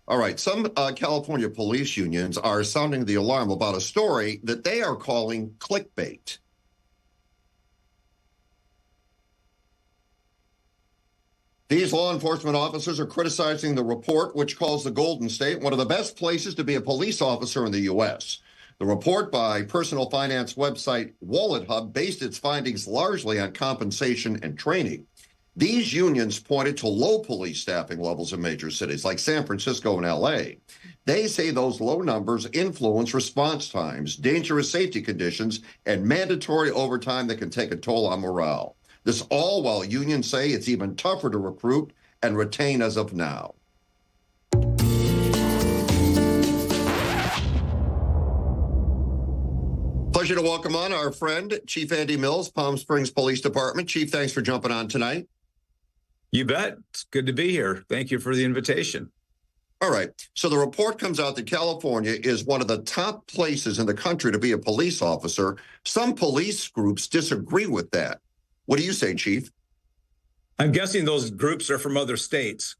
All right. Some California police unions are sounding the alarm about a story that they are calling clickbait. These law enforcement officers are criticizing the report, which calls the Golden State one of the best places to be a police officer in the U.S. The report by personal finance website Wallet Hub based its findings largely on compensation and training. These unions pointed to low police staffing levels in major cities like San Francisco and L.A. They say those low numbers influence response times, dangerous safety conditions, and mandatory overtime that can take a toll on morale. This all while unions say it's even tougher to recruit and retain as of now. Pleasure to welcome on our friend, Chief Andy Mills, Palm Springs Police Department. Chief, thanks for jumping on tonight. You bet. It's good to be here. Thank you for the invitation. All right. So the report comes out that California is one of the top places in the country to be a police officer. Some police groups disagree with that. What do you say, Chief? I'm guessing those groups are from other states.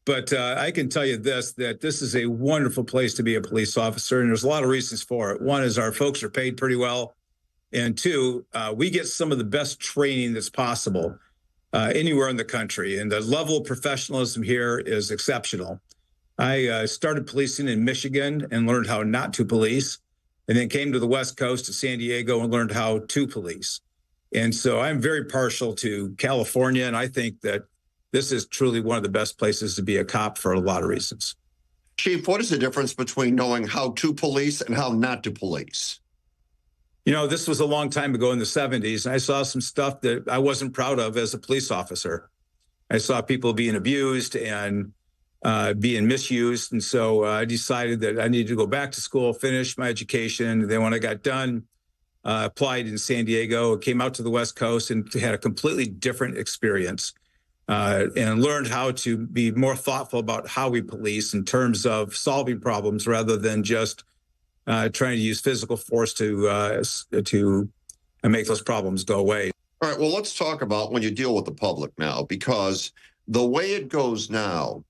But I can tell you that this is a wonderful place to be a police officer, and there's a lot of reasons for it. One is our folks are paid pretty well. And two, we get some of the best training that's possible anywhere in the country. And the level of professionalism here is exceptional. I started policing in Michigan and learned how not to police, and then came to the West Coast to San Diego and learned how to police. And so I'm very partial to California, and I think that this is truly one of the best places to be a cop for a lot of reasons. Chief, what is the difference between knowing how to police and how not to police? You know, this was a long time ago in the 70s, and I saw some stuff that I wasn't proud of as a police officer. I saw people being abused and being misused, and so I decided that I needed to go back to school, finish my education. Then when I got done, applied in San Diego, came out to the West Coast, and had a completely different experience. And learned how to be more thoughtful about how we police in terms of solving problems rather than just trying to use physical force to make those problems go away. All right, well, let's talk about when you deal with the public now, because the way it goes now,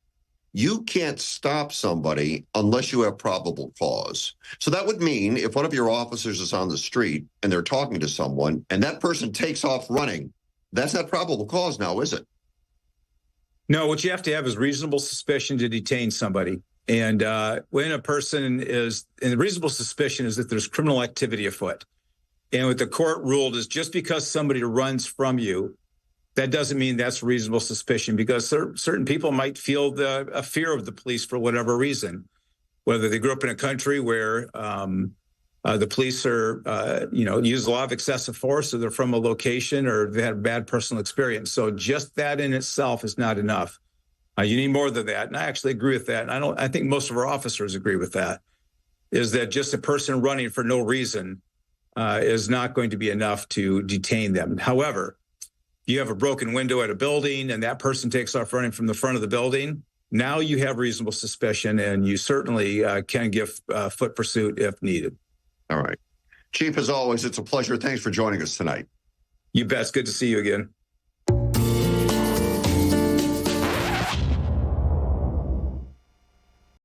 you can't stop somebody unless you have probable cause. So that would mean if one of your officers is on the street and they're talking to someone and that person takes off running, that's not probable cause now, is it? No, what you have to have is reasonable suspicion to detain somebody. And when a person is, and the reasonable suspicion is that there's criminal activity afoot. And what the court ruled is just because somebody runs from you, that doesn't mean that's reasonable suspicion, because certain people might feel a fear of the police for whatever reason, whether they grew up in a country where the police are, use a lot of excessive force, or they're from a location, or they had a bad personal experience. So just that in itself is not enough. You need more than that. And I actually agree with that. And I think most of our officers agree with that, is that just a person running for no reason is not going to be enough to detain them. However, you have a broken window at a building and that person takes off running from the front of the building, now you have reasonable suspicion, and you certainly can give foot pursuit if needed. All right. Chief, as always, it's a pleasure. Thanks for joining us tonight. You bet. It's good to see you again.